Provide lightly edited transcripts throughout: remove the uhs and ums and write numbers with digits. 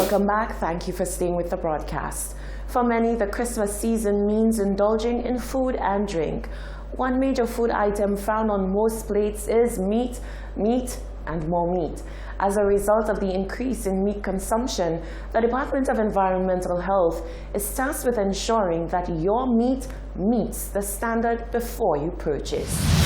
Welcome back. Thank you for staying with the broadcast. For many, the Christmas season means indulging in food and drink. One major food item found on most plates is meat, and more meat. As a result of the increase in meat consumption, the Department of Environmental Health is tasked with ensuring that your meat meets the standard before you purchase.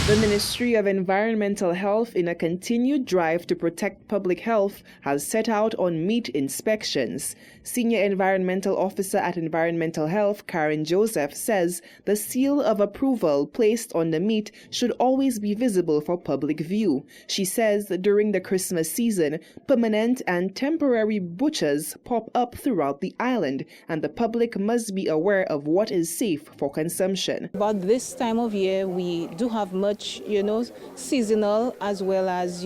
The Ministry of Environmental Health, in a continued drive to protect public health, has set out on meat inspections. Senior Environmental Officer at Environmental Health, Karen Joseph, says the seal of approval placed on the meat should always be visible for public view. She says that during the Christmas season, permanent and temporary butchers pop up throughout the island, and the public must be aware of what is safe for consumption. About this time of year, we do have much, seasonal as well as,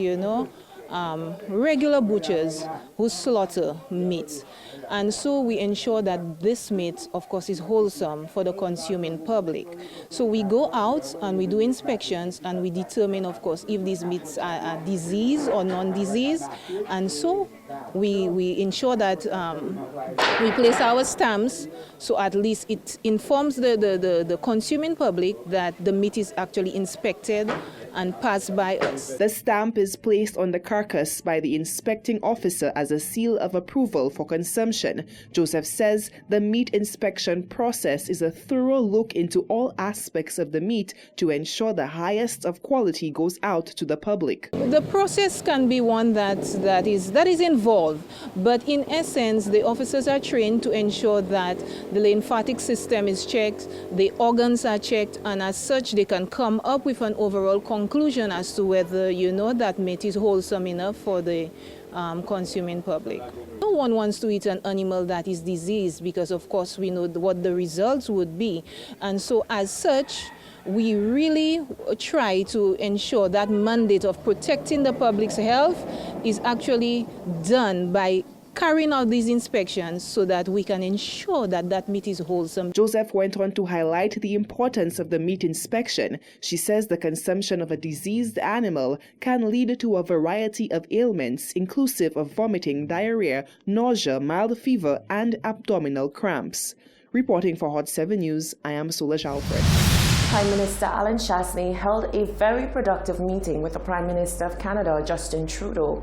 regular butchers who slaughter meat. And so we ensure that this meat, of course, is wholesome for the consuming public. So we go out and we do inspections and we determine, of course, if these meats are diseased or non-diseased. And so we ensure that we place our stamps, so at least it informs the consuming public that the meat is actually inspected and passed by us. The stamp is placed on the carcass by the inspecting officer as a seal of approval for consumption. Joseph says the meat inspection process is a thorough look into all aspects of the meat to ensure the highest of quality goes out to the public. The process can be one that is involved, but in essence, the officers are trained to ensure that the lymphatic system is checked, the organs are checked, and as such, they can come up with an overall conclusion as to whether that meat is wholesome enough for the consuming public. No one wants to eat an animal that is diseased because, of course, we know what the results would be. And so as such, we really try to ensure that mandate of protecting the public's health is actually done by carrying out these inspections so that we can ensure that that meat is wholesome. Joseph went on to highlight the importance of the meat inspection. She says the consumption of a diseased animal can lead to a variety of ailments, inclusive of vomiting, diarrhea, nausea, mild fever, and abdominal cramps. Reporting for Hot 7 News, I am Solange Alfred. Prime Minister Alan Chastanet held a very productive meeting with the Prime Minister of Canada, Justin Trudeau.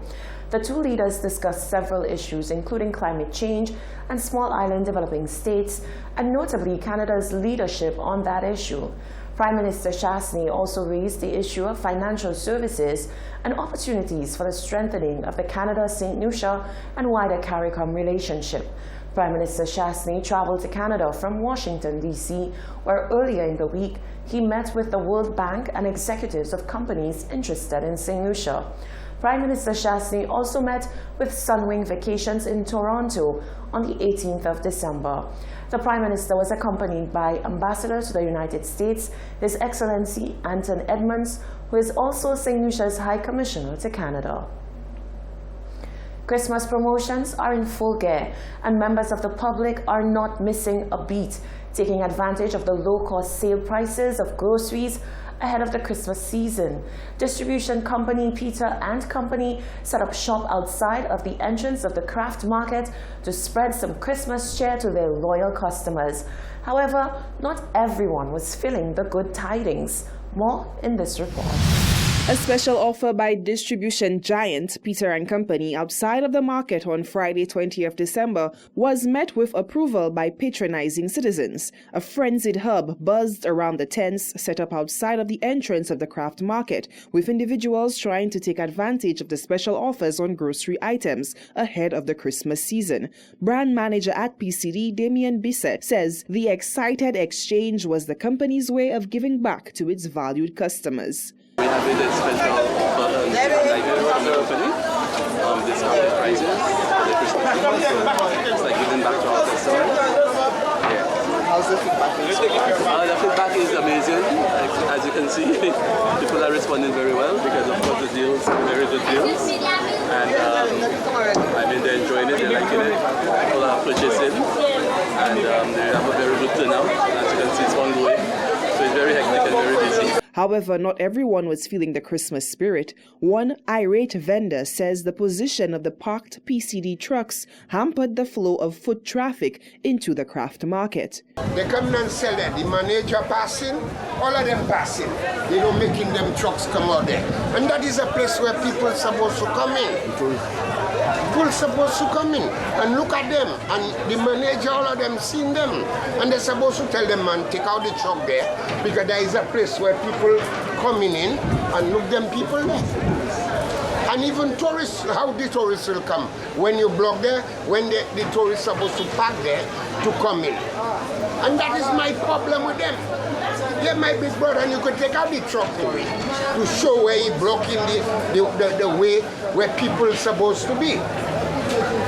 The two leaders discussed several issues, including climate change and small island developing states, and notably Canada's leadership on that issue. Prime Minister Chastanet also raised the issue of financial services and opportunities for the strengthening of the Canada-St. Lucia and wider CARICOM relationship. Prime Minister Chastanet traveled to Canada from Washington, D.C., where earlier in the week he met with the World Bank and executives of companies interested in St. Lucia. Prime Minister Chastanet also met with Sunwing Vacations in Toronto on the 18th of December. The Prime Minister was accompanied by Ambassador to the United States, His Excellency Anton Edmonds, who is also St. Lucia's High Commissioner to Canada. Christmas promotions are in full gear, and members of the public are not missing a beat, taking advantage of the low-cost sale prices of groceries ahead of the Christmas season. Distribution company Peter and Company set up shop outside of the entrance of the craft market to spread some Christmas cheer to their loyal customers. However, not everyone was feeling the good tidings. More in this report. A special offer by distribution giant Peter & Company outside of the market on Friday 20th December was met with approval by patronizing citizens. A frenzied hub buzzed around the tents set up outside of the entrance of the craft market, with individuals trying to take advantage of the special offers on grocery items ahead of the Christmas season. Brand manager at PCD, Damien Bisset, says the excited exchange was the company's way of giving back to its valued customers. We have a special offer on the company, discounted prices for the Christmas season, so it's like giving back to our customers. Yeah. How's the feedback? The feedback is amazing. As you can see, people are responding very well because of course the deals, very good deals. And I mean, they're enjoying it, they're liking it. People are purchasing, and they have a very good turnout. As you can see, it's ongoing. So it's very hectic and very busy. However, not everyone was feeling the Christmas spirit. One irate vendor says the position of the parked PCD trucks hampered the flow of foot traffic into the craft market. They come and sell there. The manager passing, all of them passing. You know, making them trucks come out there. And that is a place where people are supposed to come in. People are supposed to come in and look at them. And the manager, all of them, seen them. And they're supposed to tell them, man, take out the truck there. Because there is a place where people coming in and look them people there. And even tourists, how the tourists will come? When you block there, when the tourists are supposed to park there to come in. And that is my problem with them. Yeah, my big brother, and you could take out the truck away to show where you're blocking the way where people are supposed to be.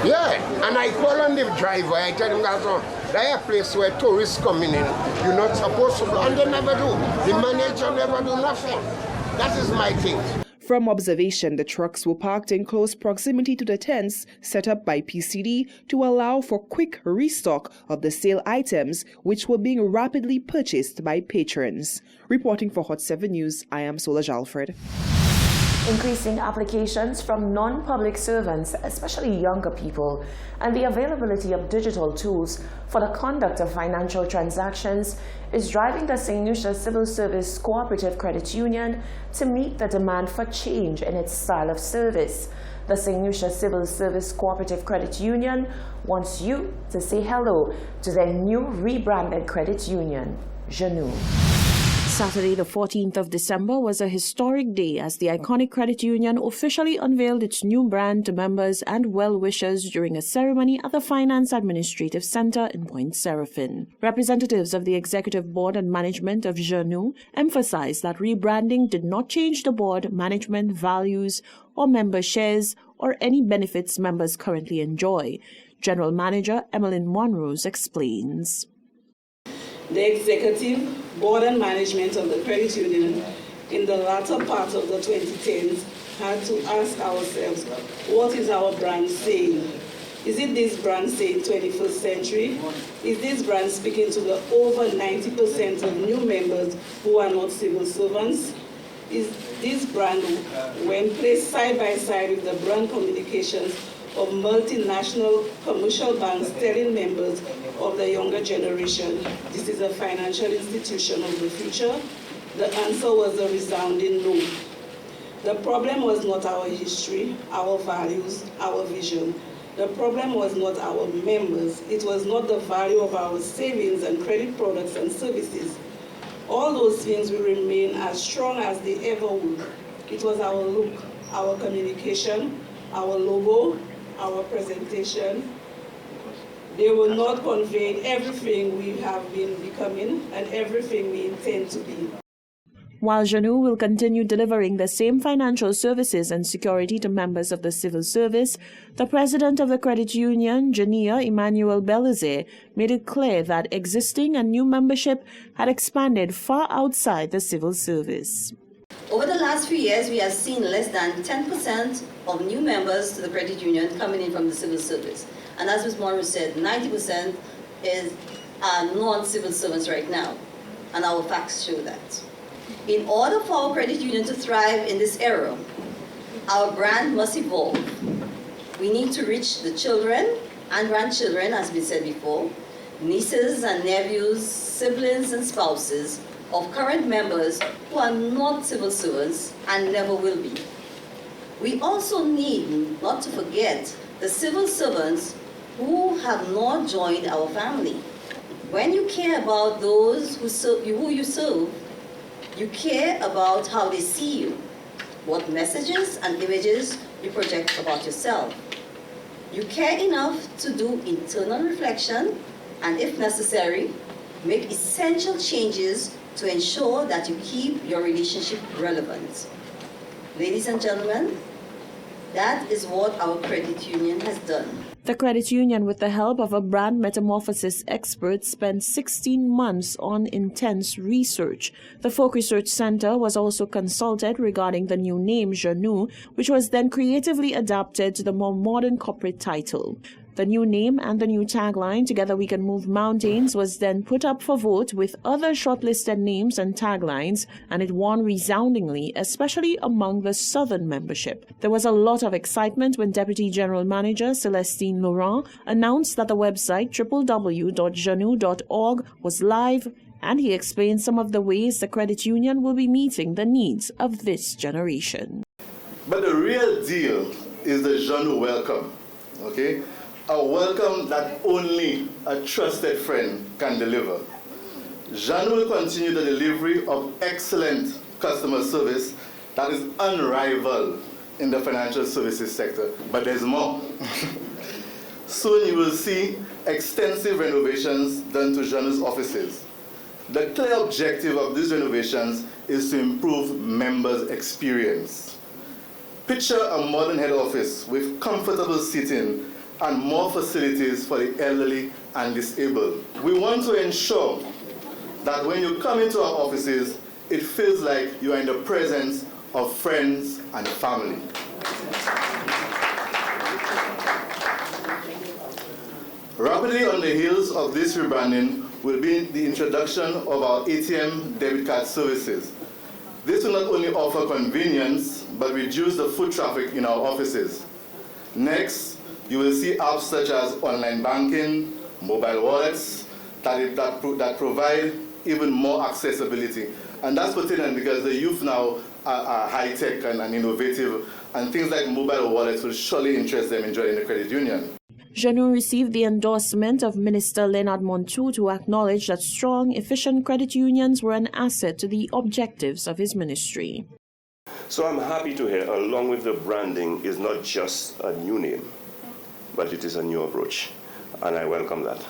Yeah, and I call on the driver, I tell him, there's a place where tourists coming in, you're not supposed to, and they never do. The manager never do nothing. That is my thing. From observation, the trucks were parked in close proximity to the tents set up by PCD to allow for quick restock of the sale items, which were being rapidly purchased by patrons. Reporting for Hot 7 News, I am Solange Alfred. Increasing applications from non-public servants, especially younger people, and the availability of digital tools for the conduct of financial transactions is driving the St. Lucia Civil Service Cooperative Credit Union to meet the demand for change in its style of service. The St. Lucia Civil Service Cooperative Credit Union wants you to say hello to their new rebranded credit union, Jenou. Saturday, the 14th of December, was a historic day as the iconic credit union officially unveiled its new brand to members and well-wishers during a ceremony at the Finance Administrative Center in Point Seraphin. Representatives of the executive board and management of Jenou emphasized that rebranding did not change the board, management, values, or member shares, or any benefits members currently enjoy. General Manager Emmeline Monrose explains. The executive, board and management of the credit union in the latter part of the 2010s had to ask ourselves, what is our brand saying? Is it this brand saying 21st century? Is this brand speaking to the over 90% of new members who are not civil servants? Is this brand, when placed side by side with the brand communications of multinational commercial banks telling members of the younger generation, this is a financial institution of the future? The answer was a resounding no. The problem was not our history, our values, our vision. The problem was not our members. It was not the value of our savings and credit products and services. All those things will remain as strong as they ever would. It was our look, our communication, our logo, our presentation. They will not convey everything we have been becoming and everything we intend to be. While Jenou will continue delivering the same financial services and security to members of the civil service, the president of the credit union, Jania Emmanuel Belize, made it clear that existing and new membership had expanded far outside the civil service. Over the last few years, we have seen less than 10% of new members to the credit union coming in from the civil service. And as Ms. Morris said, 90% is non-civil servants right now, and our facts show that. In order for our credit union to thrive in this era, our brand must evolve. We need to reach the children and grandchildren, as we said before, nieces and nephews, siblings and spouses of current members who are not civil servants and never will be. We also need not to forget the civil servants who have not joined our family. When you care about those who you serve, you care about how they see you, what messages and images you project about yourself. You care enough to do internal reflection and, if necessary, make essential changes to ensure that you keep your relationship relevant. Ladies and gentlemen, that is what our credit union has done. The credit union, with the help of a brand metamorphosis expert, spent 16 months on intense research. The Folk Research Center was also consulted regarding the new name, Jenou, which was then creatively adapted to the more modern corporate title. The new name and the new tagline, Together We Can Move Mountains, was then put up for vote with other shortlisted names and taglines, and it won resoundingly, especially among the Southern membership. There was a lot of excitement when Deputy General Manager Celestine Laurent announced that the website www.janou.org was live, and he explained some of the ways the credit union will be meeting the needs of this generation. But the real deal is the Janou welcome, okay? A welcome that only a trusted friend can deliver. Janou will continue the delivery of excellent customer service that is unrivaled in the financial services sector. But there's more. Soon you will see extensive renovations done to Janou's offices. The clear objective of these renovations is to improve members' experience. Picture a modern head office with comfortable seating and more facilities for the elderly and disabled. We want to ensure that when you come into our offices, it feels like you are in the presence of friends and family. Rapidly on the heels of this rebranding will be the introduction of our ATM debit card services. This will not only offer convenience, but reduce the foot traffic in our offices. Next, you will see apps such as online banking, mobile wallets, that provide even more accessibility. And that's pertinent because the youth now are high-tech and innovative, and things like mobile wallets will surely interest them in joining the credit union. Janou received the endorsement of Minister Leonard Montour to acknowledge that strong, efficient credit unions were an asset to the objectives of his ministry. So I'm happy to hear, along with the branding, is not just a new name, but it is a new approach, and I welcome that.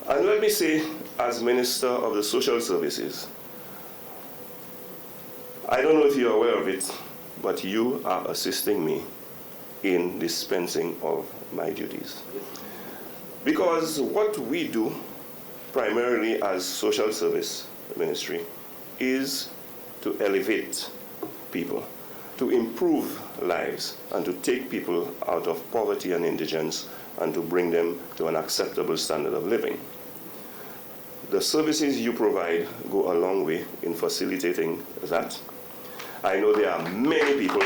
And let me say, as Minister of the Social Services, I don't know if you're aware of it, but you are assisting me in dispensing of my duties. Because what we do, primarily as social service ministry, is to elevate people, to improve lives, and to take people out of poverty and indigence and to bring them to an acceptable standard of living. The services you provide go a long way in facilitating that. I know there are many people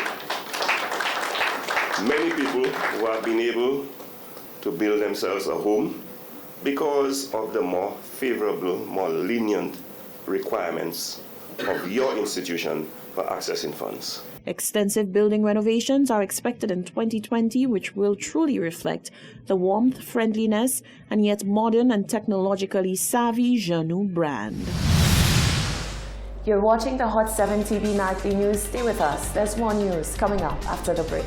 who have been able to build themselves a home because of the more favorable, more lenient requirements of your institution for accessing funds. Extensive building renovations are expected in 2020, which will truly reflect the warmth, friendliness, and yet modern and technologically savvy Janou brand. You're watching the Hot 7 TV Nightly News. Stay with us. There's more news coming up after the break.